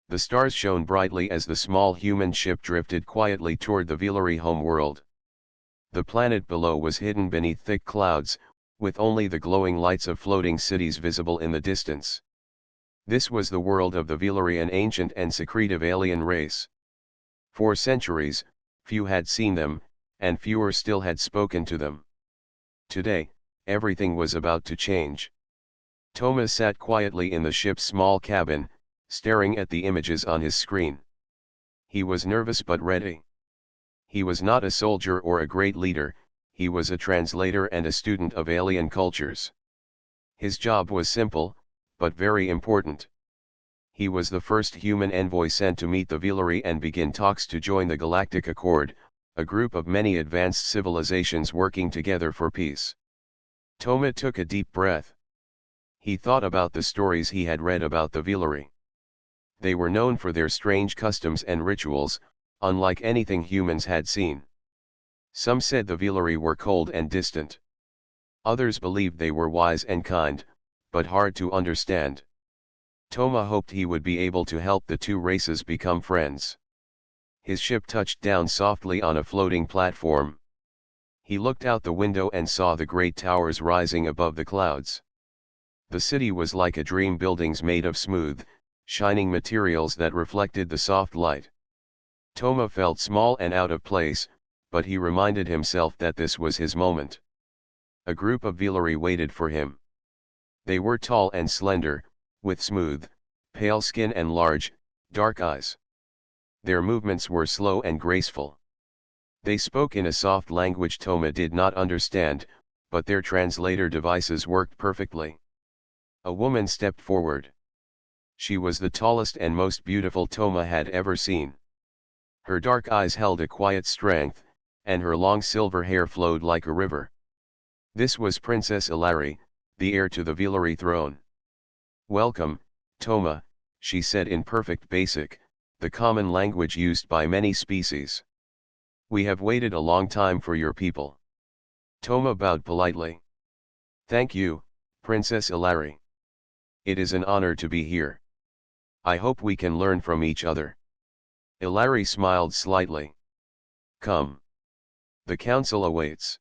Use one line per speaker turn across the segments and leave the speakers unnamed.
The stars shone brightly as the small human ship drifted quietly toward the Villery home world. The planet below was hidden beneath thick clouds, with only the glowing lights of floating cities visible in the distance. This was the world of the Villery, an ancient and secretive alien race. For centuries, few had seen them, and fewer still had spoken to them. Today, everything was about to change. Thomas sat quietly in the ship's small cabin, staring at the images on his screen. He was nervous but ready. He was not a soldier or a great leader, he was a translator and a student of alien cultures. His job was simple, but very important. He was the first human envoy sent to meet the Villery and begin talks to join the Galactic Accord, a group of many advanced civilizations working together for peace. Thomas took a deep breath. He thought about the stories he had read about the Villery. They were known for their strange customs and rituals, unlike anything humans had seen. Some said the Villery were cold and distant. Others believed they were wise and kind, but hard to understand. Thomas hoped he would be able to help the two races become friends. His ship touched down softly on a floating platform. He looked out the window and saw the great towers rising above the clouds. The city was like a dream, buildings made of smooth, shining materials that reflected the soft light. Thomas felt small and out of place, but he reminded himself that this was his moment. A group of Villery waited for him. They were tall and slender, with smooth, pale skin and large, dark eyes. Their movements were slow and graceful. They spoke in a soft language Thomas did not understand, but their translator devices worked perfectly. A woman stepped forward. She was the tallest and most beautiful Thomas had ever seen. Her dark eyes held a quiet strength, and her long silver hair flowed like a river. This was Princess Ilari, the heir to the Villery throne. "Welcome, Thomas," she said in perfect basic, the common language used by many species. "We have waited a long time for your people." Thomas bowed politely. "Thank you, Princess Ilari. It is an honor to be here. I hope we can learn from each other." Ilari smiled slightly. "Come. The council awaits."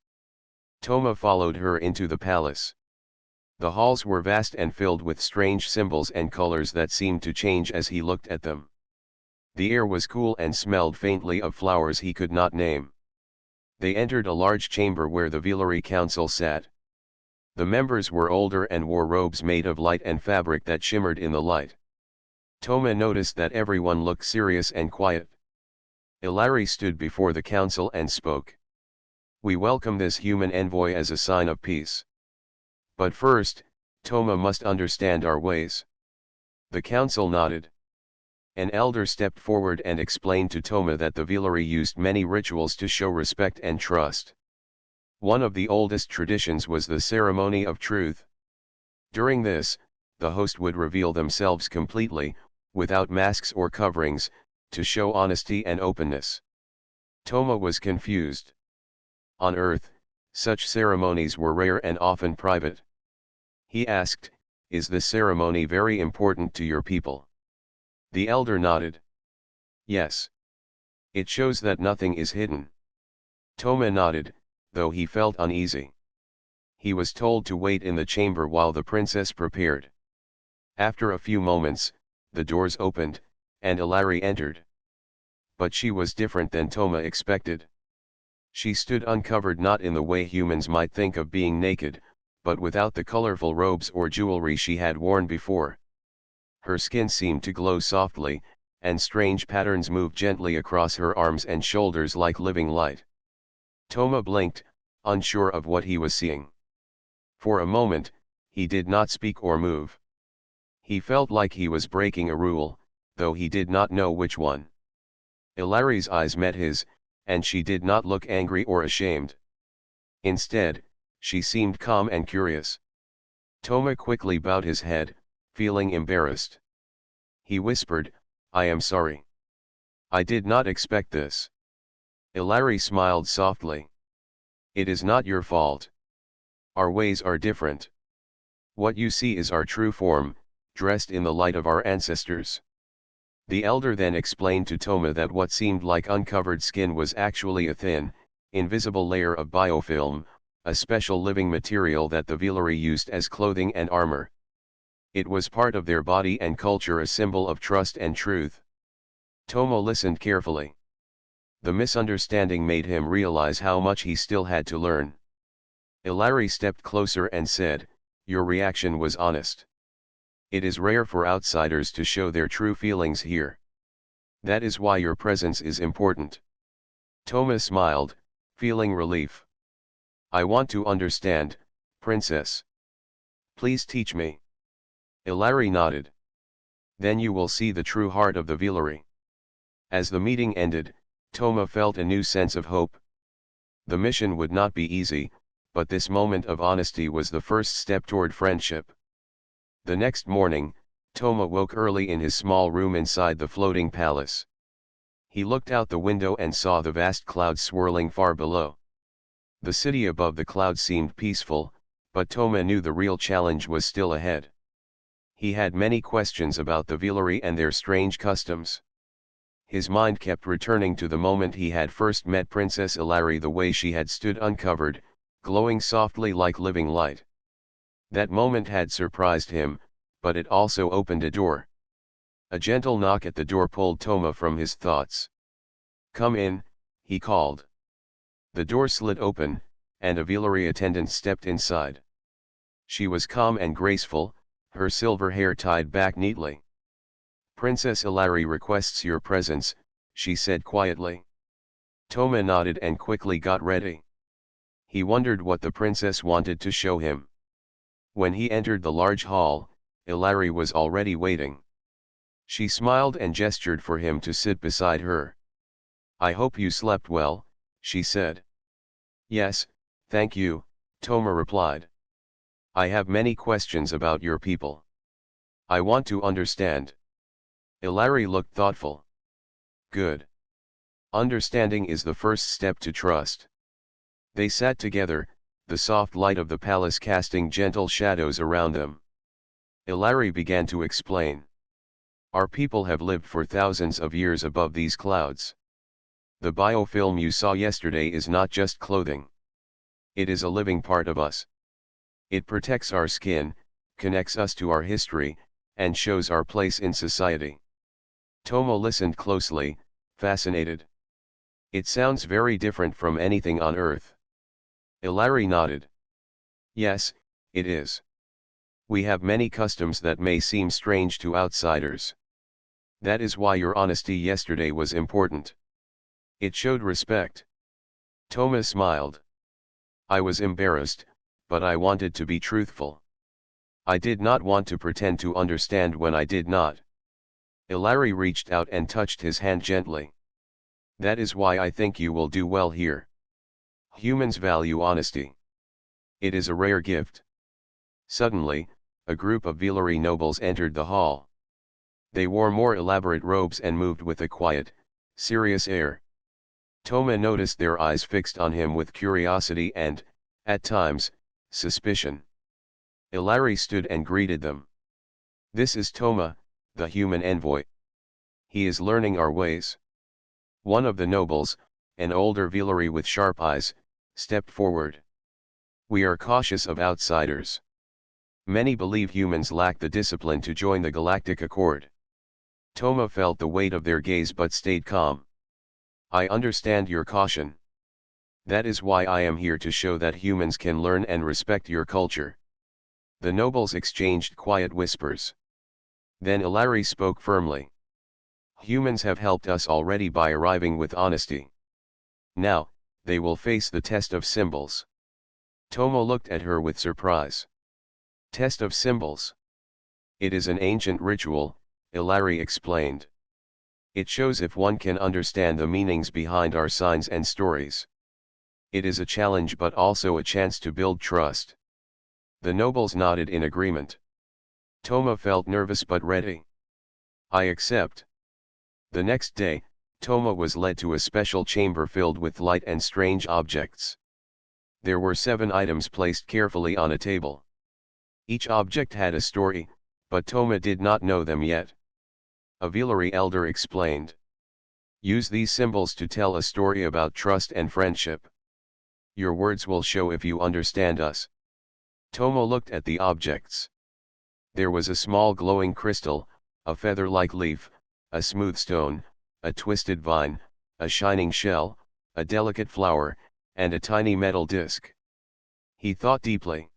Thomas followed her into the palace. The halls were vast and filled with strange symbols and colors that seemed to change as he looked at them. The air was cool and smelled faintly of flowers he could not name. They entered a large chamber where the Villery Council sat. The members were older and wore robes made of light and fabric that shimmered in the light. Thomas noticed that everyone looked serious and quiet. Ilari stood before the council and spoke. "We welcome this human envoy as a sign of peace. But first, Thomas must understand our ways." The council nodded. An elder stepped forward and explained to Thomas that the Villery used many rituals to show respect and trust. One of the oldest traditions was the ceremony of truth. During this, the host would reveal themselves completely, without masks or coverings, to show honesty and openness. Thomas was confused. On Earth, such ceremonies were rare and often private. He asked, "Is this ceremony very important to your people?" The elder nodded. "Yes. It shows that nothing is hidden." Thomas nodded, though he felt uneasy. He was told to wait in the chamber while the princess prepared. After a few moments, the doors opened, and Ilari entered. But she was different than Thomas expected. She stood uncovered, not in the way humans might think of being naked, but without the colorful robes or jewelry she had worn before. Her skin seemed to glow softly, and strange patterns moved gently across her arms and shoulders like living light. Thomas blinked, unsure of what he was seeing. For a moment, he did not speak or move. He felt like he was breaking a rule, though he did not know which one. Ilari's eyes met his, and she did not look angry or ashamed. Instead, she seemed calm and curious. Thomas quickly bowed his head, feeling embarrassed. He whispered, "I am sorry. I did not expect this." Ilari smiled softly. "It is not your fault. Our ways are different. What you see is our true form, dressed in the light of our ancestors." The elder then explained to Toma that what seemed like uncovered skin was actually a thin, invisible layer of biofilm, a special living material that the Vilari used as clothing and armor. It was part of their body and culture, a symbol of trust and truth. Toma listened carefully. The misunderstanding made him realize how much he still had to learn. Ilari stepped closer and said, "Your reaction was honest. It is rare for outsiders to show their true feelings here. That is why your presence is important." Toma smiled, feeling relief. "I want to understand, Princess. Please teach me." Ilari nodded. "Then you will see the true heart of the Vilari." As the meeting ended, Toma felt a new sense of hope. The mission would not be easy, but this moment of honesty was the first step toward friendship. The next morning, Toma woke early in his small room inside the floating palace. He looked out the window and saw the vast clouds swirling far below. The city above the clouds seemed peaceful, but Toma knew the real challenge was still ahead. He had many questions about the Vilari and their strange customs. His mind kept returning to the moment he had first met Princess Ilari, the way she had stood uncovered, glowing softly like living light. That moment had surprised him, but it also opened a door. A gentle knock at the door pulled Toma from his thoughts. "Come in," he called. The door slid open, and a Vilari attendant stepped inside. She was calm and graceful, her silver hair tied back neatly. "Princess Ilari requests your presence," she said quietly. Toma nodded and quickly got ready. He wondered what the princess wanted to show him. When he entered the large hall, Ilari was already waiting. She smiled and gestured for him to sit beside her. "I hope you slept well," she said. "Yes, thank you," Toma replied. "I have many questions about your people. I want to understand." Ilari looked thoughtful. "Good. Understanding is the first step to trust." They sat together, the soft light of the palace casting gentle shadows around them. Ilari began to explain. "Our people have lived for thousands of years above these clouds. The biofilm you saw yesterday is not just clothing. It is a living part of us. It protects our skin, connects us to our history, and shows our place in society." Toma listened closely, fascinated. "It sounds very different from anything on Earth." Ilari nodded. "Yes, it is. We have many customs that may seem strange to outsiders. That is why your honesty yesterday was important. It showed respect." Toma smiled. "I was embarrassed, but I wanted to be truthful. I did not want to pretend to understand when I did not." Ilari reached out and touched his hand gently. "That is why I think you will do well here. Humans value honesty. It is a rare gift." Suddenly, a group of Vilari nobles entered the hall. They wore more elaborate robes and moved with a quiet, serious air. Toma noticed their eyes fixed on him with curiosity and, at times, suspicion. Ilari stood and greeted them. "This is Toma, the human envoy. He is learning our ways." One of the nobles, an older Vilari with sharp eyes, stepped forward. "We are cautious of outsiders. Many believe humans lack the discipline to join the Galactic Accord." Toma felt the weight of their gaze but stayed calm. "I understand your caution. That is why I am here to show that humans can learn and respect your culture." The nobles exchanged quiet whispers. Then Ilari spoke firmly. "Humans have helped us already by arriving with honesty. Now, they will face the test of symbols." Toma looked at her with surprise. "Test of symbols?" "It is an ancient ritual," Ilari explained. "It shows if one can understand the meanings behind our signs and stories. It is a challenge but also a chance to build trust." The nobles nodded in agreement. Toma felt nervous but ready. "I accept." The next day, Toma was led to a special chamber filled with light and strange objects. There were 7 items placed carefully on a table. Each object had a story, but Toma did not know them yet. A Vilari elder explained. Use these symbols to tell a story about trust and friendship. Your words will show if you understand us. Toma looked at the objects. There was a small glowing crystal, a feather-like leaf, a smooth stone, a twisted vine, a shining shell, a delicate flower, and a tiny metal disc. He thought deeply.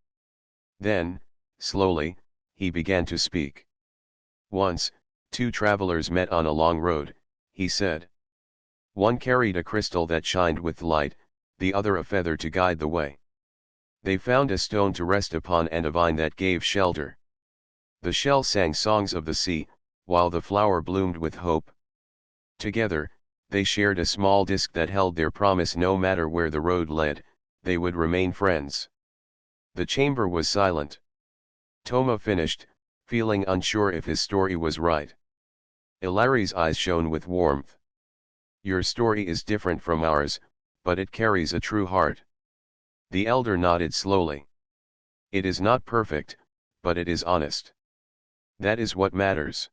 Then, slowly, he began to speak. Once, two travelers met on a long road, he said. One carried a crystal that shined with light, the other a feather to guide the way. They found a stone to rest upon and a vine that gave shelter. The shell sang songs of the sea, while the flower bloomed with hope. Together, they shared a small disc that held their promise no matter where the road led, they would remain friends. The chamber was silent. Toma finished, feeling unsure if his story was right. Ilari's eyes shone with warmth. Your story is different from ours, but it carries a true heart. The elder nodded slowly. It is not perfect, but it is honest. That is what matters.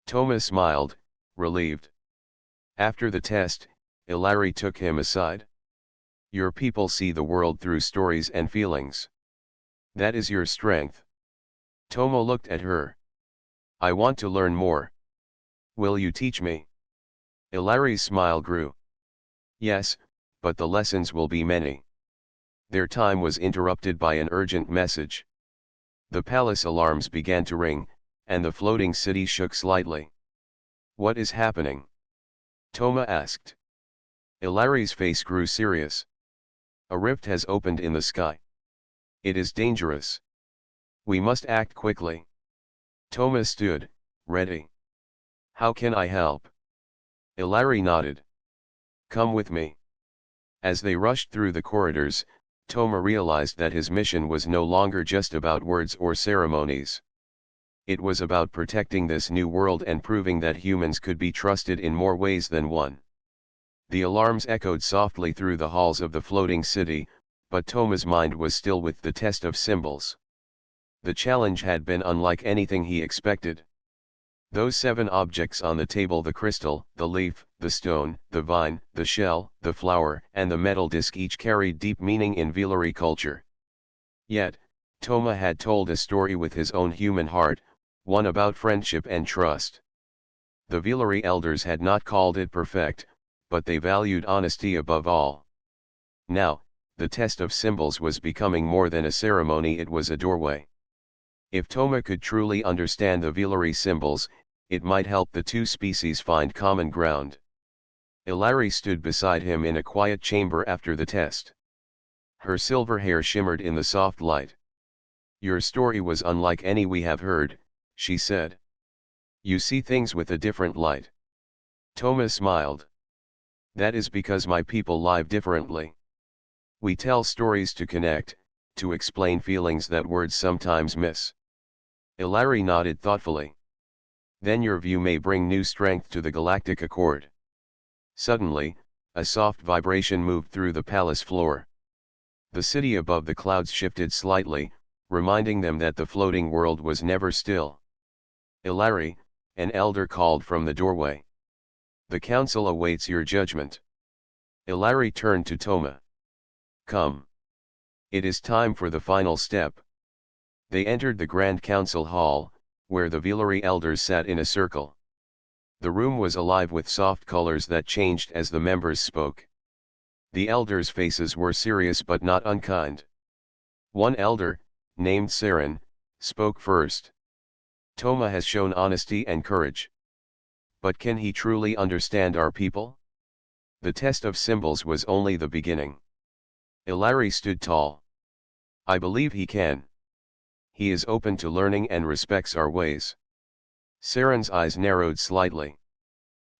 Toma smiled, relieved. After the test, Ilari took him aside. Your people see the world through stories and feelings. That is your strength. Toma looked at her. I want to learn more. Will you teach me? Ilari's smile grew. Yes, but the lessons will be many. Their time was interrupted by an urgent message. The palace alarms began to ring, and the floating city shook slightly. What is happening? Toma asked. Ilari's face grew serious. A rift has opened in the sky. It is dangerous. We must act quickly. Toma stood, ready. How can I help? Ilari nodded. Come with me. As they rushed through the corridors, Toma realized that his mission was no longer just about words or ceremonies. It was about protecting this new world and proving that humans could be trusted in more ways than one. The alarms echoed softly through the halls of the floating city, but Toma's mind was still with the test of symbols. The challenge had been unlike anything he expected. Those 7 objects on the table, the crystal, the leaf, the stone, the vine, the shell, the flower, and the metal disc, each carried deep meaning in Vilari culture. Yet, Toma had told a story with his own human heart, one about friendship and trust. The Vilari elders had not called it perfect, but they valued honesty above all. Now, the test of symbols was becoming more than a ceremony, it was a doorway. If Toma could truly understand the Vilari symbols, it might help the two species find common ground. Ilari stood beside him in a quiet chamber after the test. Her silver hair shimmered in the soft light. Your story was unlike any we have heard, she said. You see things with a different light. Toma smiled. That is because my people live differently. We tell stories to connect, to explain feelings that words sometimes miss. Ilari nodded thoughtfully. Then your view may bring new strength to the galactic accord. Suddenly, a soft vibration moved through the palace floor. The city above the clouds shifted slightly, reminding them that the floating world was never still. Ilari, an elder called from the doorway. The council awaits your judgment. Ilari turned to Toma. Come. It is time for the final step. They entered the Grand Council Hall, where the Vilari elders sat in a circle. The room was alive with soft colors that changed as the members spoke. The elders' faces were serious but not unkind. One elder, named Saren, spoke first. Toma has shown honesty and courage. But can he truly understand our people? The test of symbols was only the beginning. Ilari stood tall. I believe he can. He is open to learning and respects our ways. Saren's eyes narrowed slightly.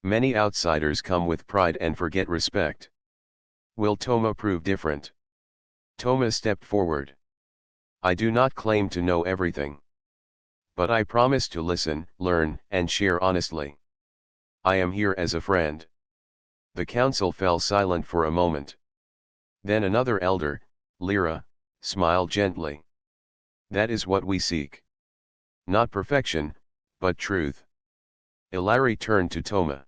Many outsiders come with pride and forget respect. Will Toma prove different? Toma stepped forward. I do not claim to know everything. But I promise to listen, learn, and share honestly. I am here as a friend. The council fell silent for a moment. Then another elder, Lyra, smiled gently. That is what we seek. Not perfection, but truth. Ilari turned to Toma.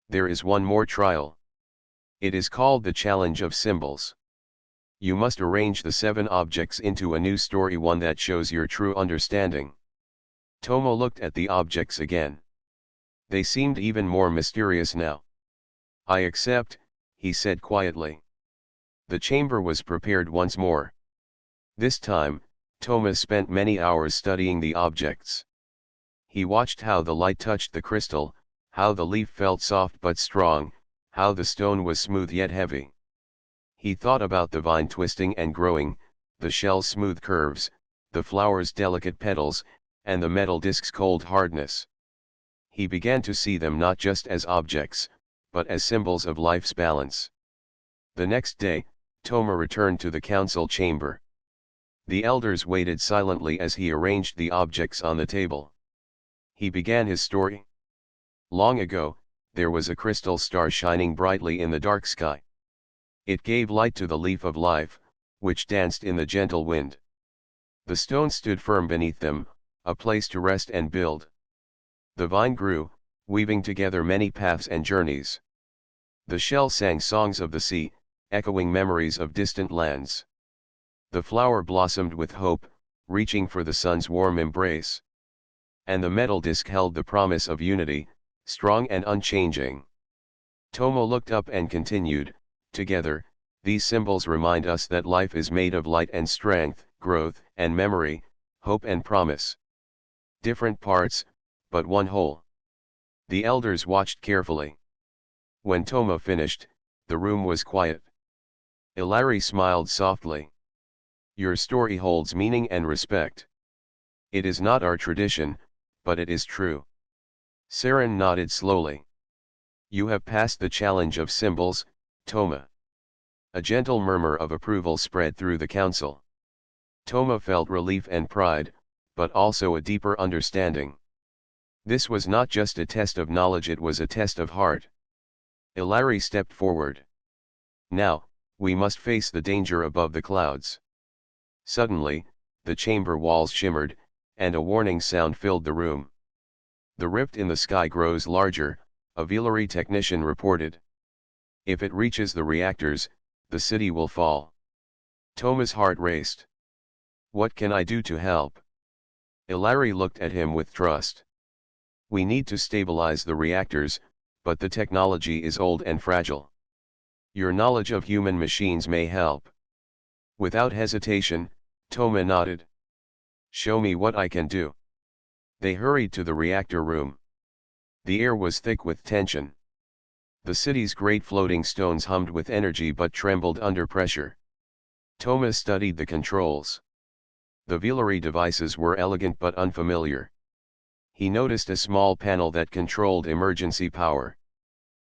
There is one more trial. It is called the Challenge of Symbols. You must arrange the 7 objects into a new story, one that shows your true understanding. Toma looked at the objects again. They seemed even more mysterious now. I accept, he said quietly. The chamber was prepared once more. This time, Toma spent many hours studying the objects. He watched how the light touched the crystal, how the leaf felt soft but strong, how the stone was smooth yet heavy. He thought about the vine twisting and growing, the shell's smooth curves, the flower's delicate petals, and the metal disc's cold hardness. He began to see them not just as objects, but as symbols of life's balance. The next day, Toma returned to the council chamber. The elders waited silently as he arranged the objects on the table. He began his story. Long ago, there was a crystal star shining brightly in the dark sky. It gave light to the leaf of life, which danced in the gentle wind. The stone stood firm beneath them, a place to rest and build. The vine grew, weaving together many paths and journeys. The shell sang songs of the sea, echoing memories of distant lands. The flower blossomed with hope, reaching for the sun's warm embrace. And the metal disc held the promise of unity, strong and unchanging. Toma looked up and continued, together, these symbols remind us that life is made of light and strength, growth and memory, hope and promise. Different parts, but one whole. The elders watched carefully. When Toma finished, the room was quiet. Ilari smiled softly. Your story holds meaning and respect. It is not our tradition, but it is true. Saren nodded slowly. You have passed the challenge of symbols, Toma. A gentle murmur of approval spread through the council. Toma felt relief and pride, but also a deeper understanding. This was not just a test of knowledge, it was a test of heart. Ilari stepped forward. Now, we must face the danger above the clouds. Suddenly, the chamber walls shimmered, and a warning sound filled the room. The rift in the sky grows larger, a Villery technician reported. If it reaches the reactors, the city will fall. Toma's heart raced. What can I do to help? Ilari looked at him with trust. We need to stabilize the reactors, but the technology is old and fragile. Your knowledge of human machines may help. Without hesitation, Toma nodded. Show me what I can do. They hurried to the reactor room. The air was thick with tension. The city's great floating stones hummed with energy but trembled under pressure. Toma studied the controls. The Villery devices were elegant but unfamiliar. He noticed a small panel that controlled emergency power.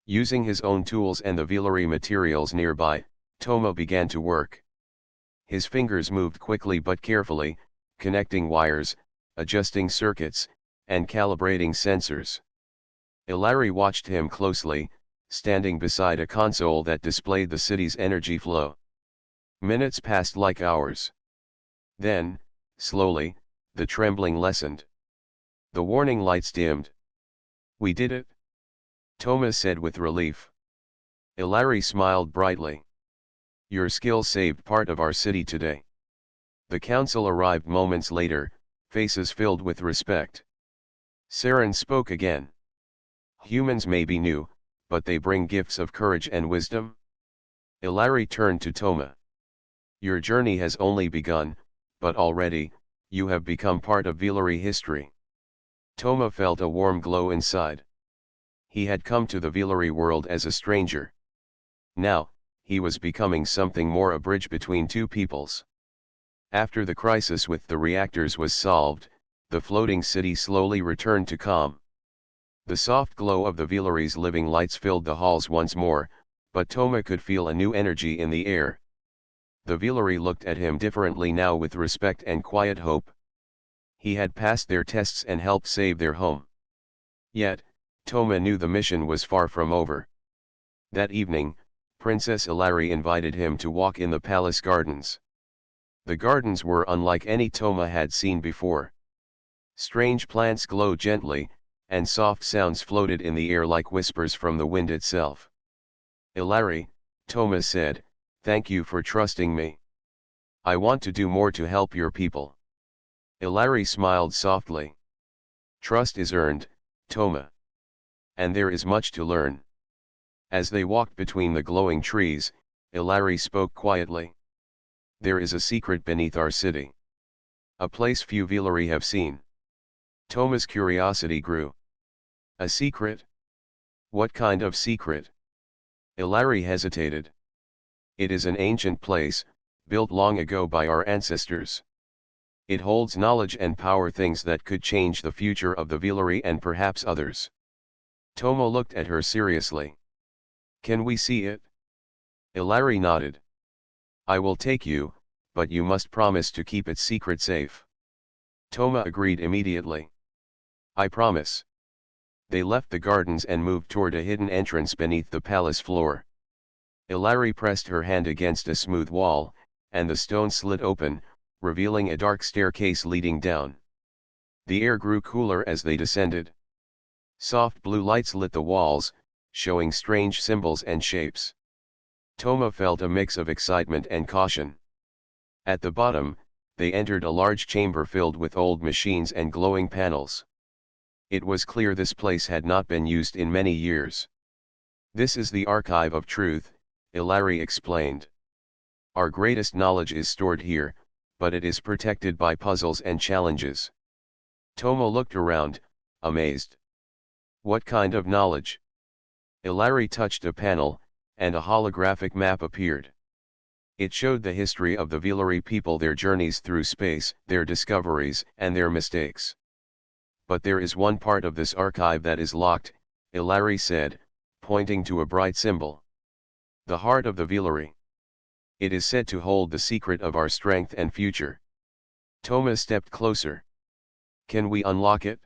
Using his own tools and the Villery materials nearby, Toma began to work. His fingers moved quickly but carefully, connecting wires, adjusting circuits, and calibrating sensors. Ilari watched him closely, standing beside a console that displayed the city's energy flow. Minutes passed like hours. Then, slowly, the trembling lessened. The warning lights dimmed. We did it, Toma said with relief. Ilari smiled brightly. Your skill saved part of our city today. The council arrived moments later, faces filled with respect. Saren spoke again. Humans may be new, but they bring gifts of courage and wisdom. Ilari turned to Toma. Your journey has only begun, but already, you have become part of Villery history. Toma felt a warm glow inside. He had come to the Villery world as a stranger. Now, he was becoming something more, a bridge between two peoples. After the crisis with the reactors was solved, the floating city slowly returned to calm. The soft glow of the Villery's living lights filled the halls once more, but Toma could feel a new energy in the air. The Villery looked at him differently now, with respect and quiet hope. He had passed their tests and helped save their home. Yet, Toma knew the mission was far from over. That evening, Princess Ilari invited him to walk in the palace gardens. The gardens were unlike any Toma had seen before. Strange plants glowed gently, and soft sounds floated in the air like whispers from the wind itself. "Ilari," Toma said, "thank you for trusting me. I want to do more to help your people." Ilari smiled softly. "Trust is earned, Toma. And there is much to learn." As they walked between the glowing trees, Ilari spoke quietly. "There is a secret beneath our city. A place few Vilari have seen." Toma's curiosity grew. "A secret? What kind of secret?" Ilari hesitated. "It is an ancient place, built long ago by our ancestors. It holds knowledge and power, things that could change the future of the Vilari and perhaps others." Toma looked at her seriously. "Can we see it?" Ilari nodded. "I will take you, but you must promise to keep its secret safe." Toma agreed immediately. "I promise." They left the gardens and moved toward a hidden entrance beneath the palace floor. Ilari pressed her hand against a smooth wall, and the stone slid open, revealing a dark staircase leading down. The air grew cooler as they descended. Soft blue lights lit the walls, showing strange symbols and shapes. Toma felt a mix of excitement and caution. At the bottom, they entered a large chamber filled with old machines and glowing panels. It was clear this place had not been used in many years. "This is the archive of truth," Ilari explained. "Our greatest knowledge is stored here, but it is protected by puzzles and challenges." Toma looked around, amazed. "What kind of knowledge?" Ilari touched a panel, and a holographic map appeared. It showed the history of the Vilari people, their journeys through space, their discoveries, and their mistakes. "But there is one part of this archive that is locked," Ilari said, pointing to a bright symbol. "The heart of the Vilari. It is said to hold the secret of our strength and future." Toma stepped closer. "Can we unlock it?"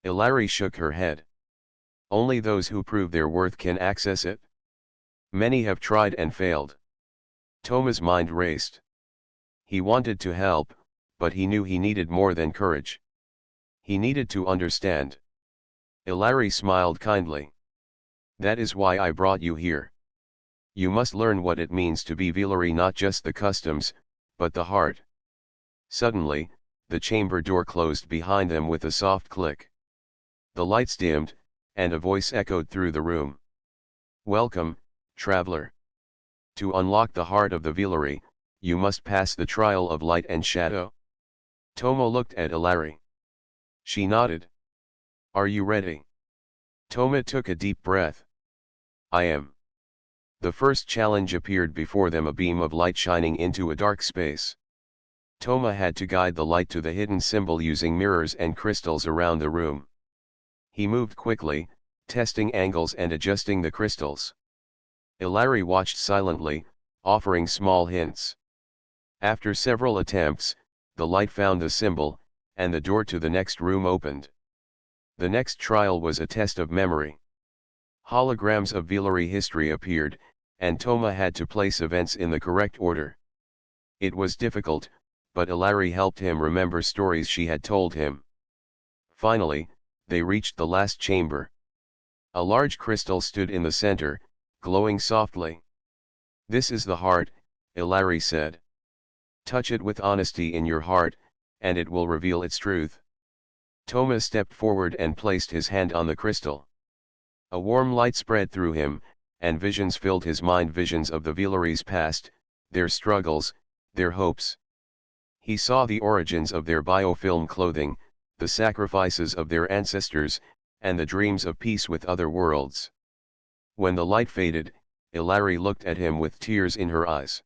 Ilari shook her head. "Only those who prove their worth can access it. Many have tried and failed." Toma's mind raced. He wanted to help, but he knew he needed more than courage. He needed to understand. Ilari smiled kindly. "That is why I brought you here. You must learn what it means to be Vilari, not just the customs, but the heart." Suddenly, the chamber door closed behind them with a soft click. The lights dimmed, and a voice echoed through the room. "Welcome, traveler. To unlock the heart of the Vilari, you must pass the trial of light and shadow." Toma looked at Ilari. She nodded. "Are you ready?" Toma took a deep breath. "I am." The first challenge appeared before them, a beam of light shining into a dark space. Toma had to guide the light to the hidden symbol using mirrors and crystals around the room. He moved quickly, testing angles and adjusting the crystals. Ilari watched silently, offering small hints. After several attempts, the light found the symbol, and the door to the next room opened. The next trial was a test of memory. Holograms of Vilari history appeared, and Toma had to place events in the correct order. It was difficult, but Ilari helped him remember stories she had told him. Finally, they reached the last chamber. A large crystal stood in the center, glowing softly. "This is the heart," Ilari said. "Touch it with honesty in your heart, and it will reveal its truth." Toma stepped forward and placed his hand on the crystal. A warm light spread through him, and visions filled his mind, visions of the Vilari's past, their struggles, their hopes. He saw the origins of their biofilm clothing, the sacrifices of their ancestors, and the dreams of peace with other worlds. When the light faded, Ilari looked at him with tears in her eyes.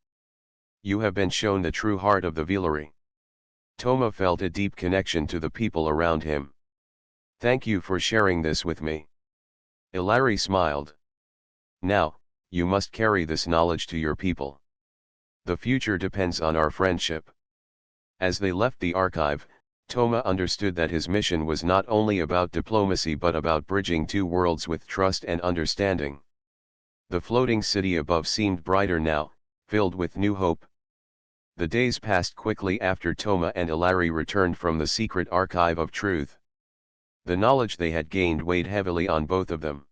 "You have been shown the true heart of the Vilari." Toma felt a deep connection to the people around him. "Thank you for sharing this with me." Ilari smiled. "Now, you must carry this knowledge to your people. The future depends on our friendship." As they left the archive, Toma understood that his mission was not only about diplomacy but about bridging two worlds with trust and understanding. The floating city above seemed brighter now, filled with new hope. The days passed quickly after Toma and Ilari returned from the secret archive of truth. The knowledge they had gained weighed heavily on both of them.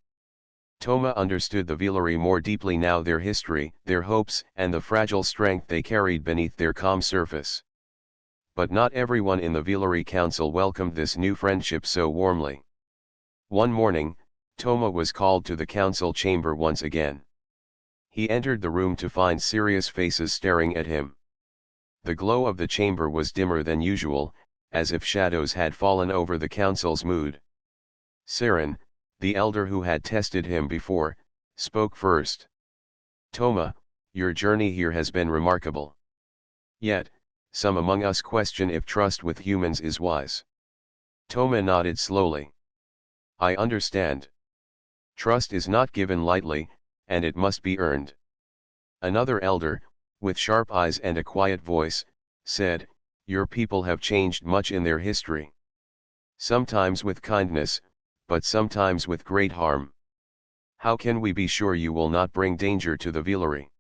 Toma understood the Villery more deeply now, their history, their hopes, and the fragile strength they carried beneath their calm surface. But not everyone in the Villery Council welcomed this new friendship so warmly. One morning, Toma was called to the council chamber once again. He entered the room to find serious faces staring at him. The glow of the chamber was dimmer than usual, as if shadows had fallen over the council's mood. Saren, the elder who had tested him before, spoke first. Toma, your journey here has been remarkable. Yet, some among us question if trust with humans is wise. Toma nodded slowly. I understand. Trust is not given lightly, and it must be earned. Another elder, with sharp eyes and a quiet voice, said, your people have changed much in their history. Sometimes with kindness, but sometimes with great harm. How can we be sure you will not bring danger to the Villery?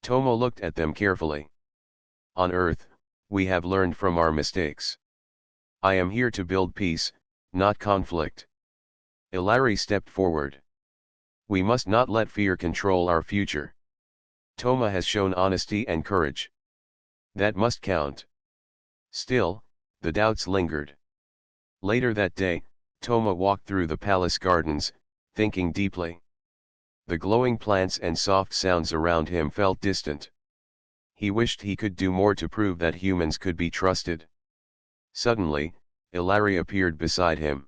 Toma looked at them carefully. On Earth, we have learned from our mistakes. I am here to build peace, not conflict. Ilari stepped forward. We must not let fear control our future. Toma has shown honesty and courage. That must count. Still, the doubts lingered. Later that day, Toma walked through the palace gardens, thinking deeply. The glowing plants and soft sounds around him felt distant. He wished he could do more to prove that humans could be trusted. Suddenly, Ilari appeared beside him.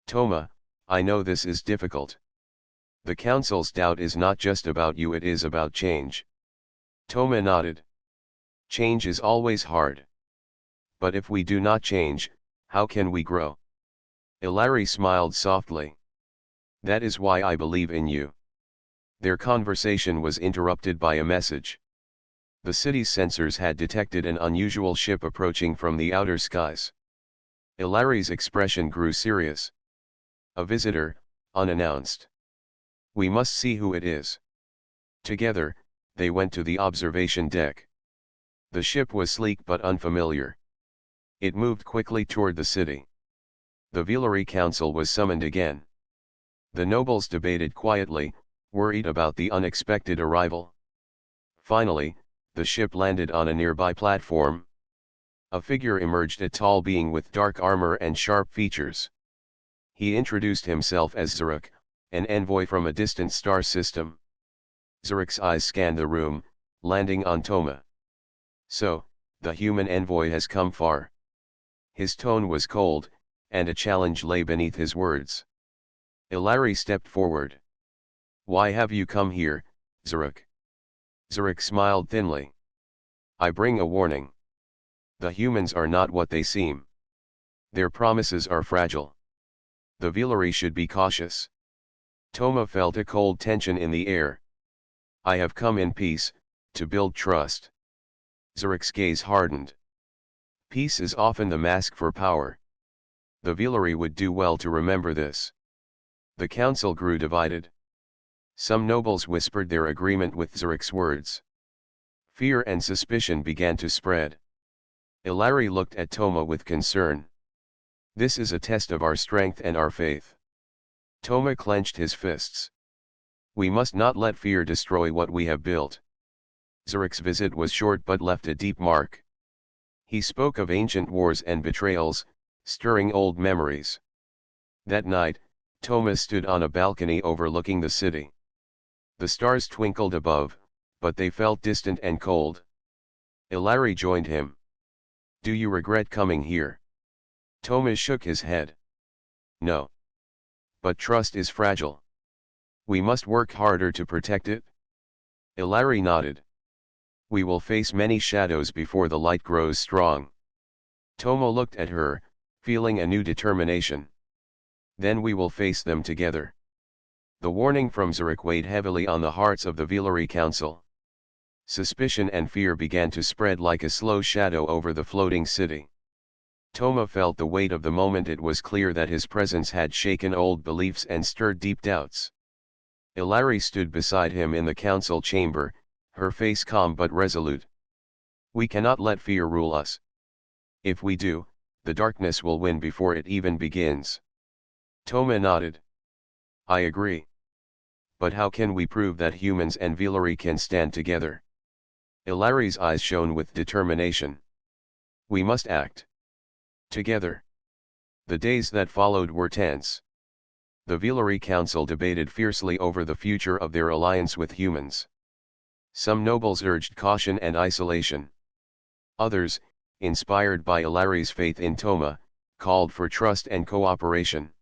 Toma, I know this is difficult. The council's doubt is not just about you, it is about change. Toma nodded. Change is always hard. But if we do not change, how can we grow? Ilari smiled softly. That is why I believe in you. Their conversation was interrupted by a message. The city's sensors had detected an unusual ship approaching from the outer skies. Ilari's expression grew serious. A visitor, unannounced. We must see who it is. Together, they went to the observation deck. The ship was sleek but unfamiliar. It moved quickly toward the city. The Villery Council was summoned again. The nobles debated quietly, worried about the unexpected arrival. Finally, the ship landed on a nearby platform. A figure emerged, a tall being with dark armor and sharp features. He introduced himself as Zaruk, an envoy from a distant star system. Zaruk's eyes scanned the room, landing on Toma. So, the human envoy has come far. His tone was cold, and a challenge lay beneath his words. Ilari stepped forward. Why have you come here, Zaruk? Zaruk smiled thinly. I bring a warning. The humans are not what they seem. Their promises are fragile. The Villery should be cautious. Toma felt a cold tension in the air. I have come in peace, to build trust. Zaruk's gaze hardened. Peace is often the mask for power. The Villery would do well to remember this. The council grew divided. Some nobles whispered their agreement with Zaruk's words. Fear and suspicion began to spread. Ilari looked at Toma with concern. This is a test of our strength and our faith. Toma clenched his fists. We must not let fear destroy what we have built. Zaruk's visit was short but left a deep mark. He spoke of ancient wars and betrayals, stirring old memories. That night, Toma stood on a balcony overlooking the city. The stars twinkled above, but they felt distant and cold. Ilari joined him. Do you regret coming here? Toma shook his head. No. But trust is fragile. We must work harder to protect it. Ilari nodded. We will face many shadows before the light grows strong. Toma looked at her, feeling a new determination. Then we will face them together. The warning from Zaruk weighed heavily on the hearts of the Villery Council. Suspicion and fear began to spread like a slow shadow over the floating city. Toma felt the weight of the moment. It was clear that his presence had shaken old beliefs and stirred deep doubts. Ilari stood beside him in the council chamber, her face calm but resolute. We cannot let fear rule us. If we do, the darkness will win before it even begins. Toma nodded. I agree. But how can we prove that humans and Villery can stand together? Ilari's eyes shone with determination. We must act together. The days that followed were tense. The Villery Council debated fiercely over the future of their alliance with humans. Some nobles urged caution and isolation. Others, inspired by Ilari's faith in Toma, called for trust and cooperation.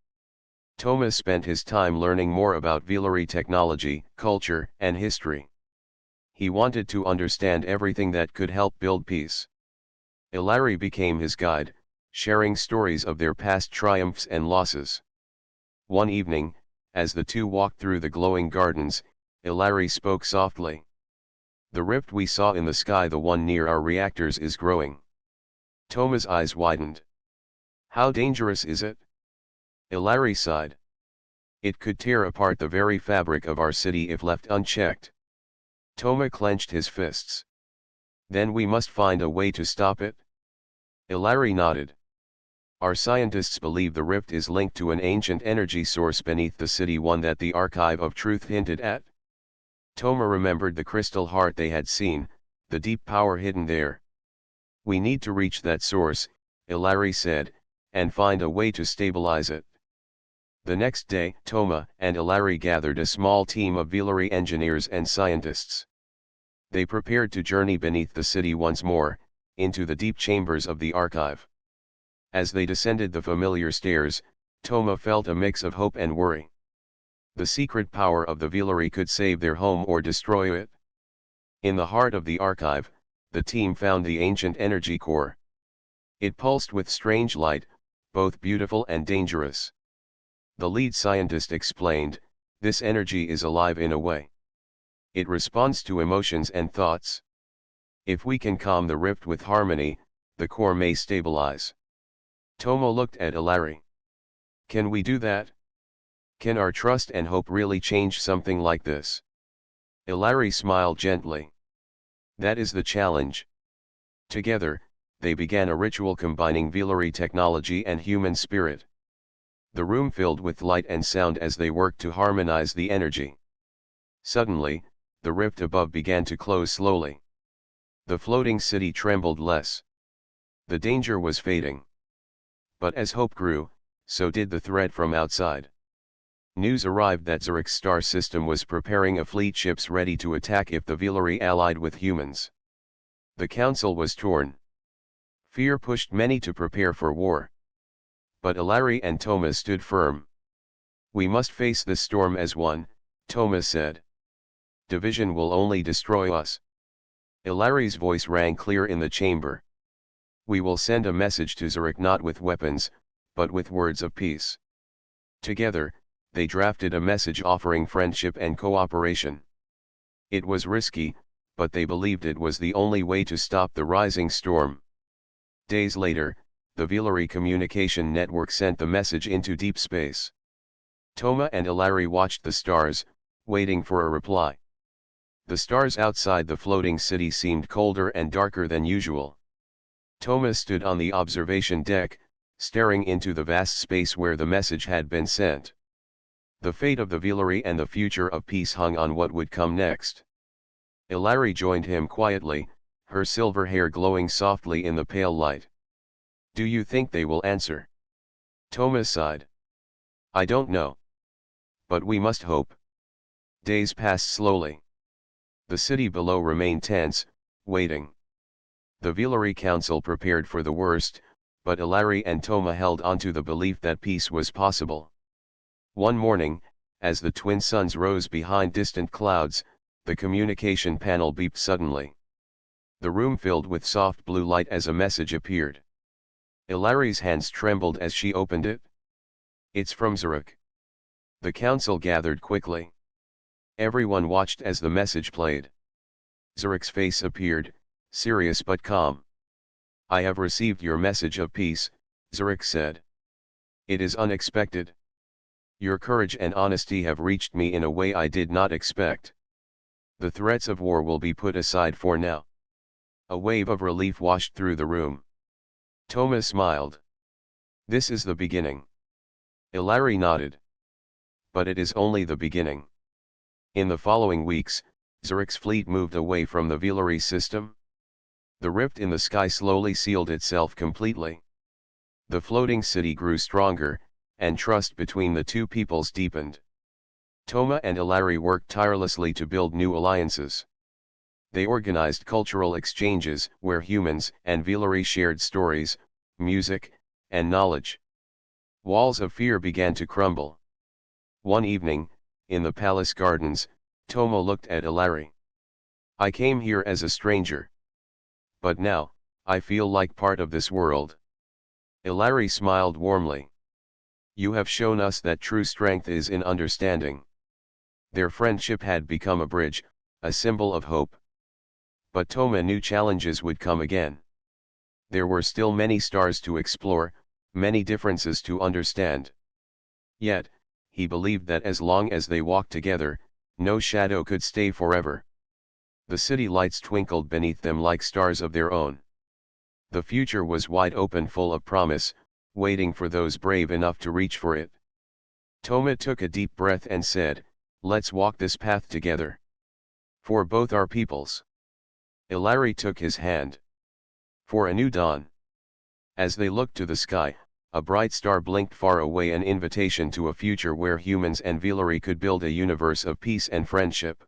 Toma spent his time learning more about Villery technology, culture, and history. He wanted to understand everything that could help build peace. Ilari became his guide, sharing stories of their past triumphs and losses. One evening, as the two walked through the glowing gardens, Ilari spoke softly. The rift we saw in the sky, the one near our reactors, is growing. Toma's eyes widened. How dangerous is it? Ilari sighed. It could tear apart the very fabric of our city if left unchecked. Toma clenched his fists. Then we must find a way to stop it? Ilari nodded. Our scientists believe the rift is linked to an ancient energy source beneath the city, one that the Archive of Truth hinted at. Toma remembered the crystal heart they had seen, the deep power hidden there. We need to reach that source, Ilari said, and find a way to stabilize it. The next day, Toma and Ilari gathered a small team of Villery engineers and scientists. They prepared to journey beneath the city once more, into the deep chambers of the archive. As they descended the familiar stairs, Toma felt a mix of hope and worry. The secret power of the Villery could save their home or destroy it. In the heart of the archive, the team found the ancient energy core. It pulsed with strange light, both beautiful and dangerous. The lead scientist explained, this energy is alive in a way. It responds to emotions and thoughts. If we can calm the rift with harmony, the core may stabilize. Toma looked at Ilari. Can we do that? Can our trust and hope really change something like this? Ilari smiled gently. That is the challenge. Together, they began a ritual combining Villery technology and human spirit. The room filled with light and sound as they worked to harmonize the energy. Suddenly, the rift above began to close slowly. The floating city trembled less. The danger was fading. But as hope grew, so did the threat from outside. News arrived that Zurich's star system was preparing a fleet ships ready to attack if the Villery allied with humans. The council was torn. Fear pushed many to prepare for war. But Ilari and Toma stood firm. We must face this storm as one, Toma said. Division will only destroy us. Ilari's voice rang clear in the chamber. We will send a message to Zurich not with weapons, but with words of peace. Together, they drafted a message offering friendship and cooperation. It was risky, but they believed it was the only way to stop the rising storm. Days later, the Villery communication network sent the message into deep space. Toma and Ilari watched the stars, waiting for a reply. The stars outside the floating city seemed colder and darker than usual. Toma stood on the observation deck, staring into the vast space where the message had been sent. The fate of the Villery and the future of peace hung on what would come next. Ilari joined him quietly, her silver hair glowing softly in the pale light. Do you think they will answer? Toma sighed. I don't know. But we must hope. Days passed slowly. The city below remained tense, waiting. The Villery Council prepared for the worst, but Ilari and Toma held onto the belief that peace was possible. One morning, as the twin suns rose behind distant clouds, the communication panel beeped suddenly. The room filled with soft blue light as a message appeared. Ilari's hands trembled as she opened it. It's from Zurich. The council gathered quickly. Everyone watched as the message played. Zurich's face appeared, serious but calm. I have received your message of peace, Zurich said. It is unexpected. Your courage and honesty have reached me in a way I did not expect. The threats of war will be put aside for now. A wave of relief washed through the room. Toma smiled. This is the beginning. Ilari nodded. But it is only the beginning. In the following weeks, Zurich's fleet moved away from the Villeray system. The rift in the sky slowly sealed itself completely. The floating city grew stronger, and trust between the two peoples deepened. Toma and Ilari worked tirelessly to build new alliances. They organized cultural exchanges where humans and Villeray shared stories, music, and knowledge. Walls of fear began to crumble. One evening, in the palace gardens, Toma looked at Ilari. I came here as a stranger. But now, I feel like part of this world. Ilari smiled warmly. You have shown us that true strength is in understanding. Their friendship had become a bridge, a symbol of hope. But Toma knew challenges would come again. There were still many stars to explore, many differences to understand. Yet, he believed that as long as they walked together, no shadow could stay forever. The city lights twinkled beneath them like stars of their own. The future was wide open, full of promise, waiting for those brave enough to reach for it. Toma took a deep breath and said, "Let's walk this path together. For both our peoples." Ilari took his hand. For a new dawn. As they looked to the sky, a bright star blinked far away, an invitation to a future where humans and Villeray could build a universe of peace and friendship.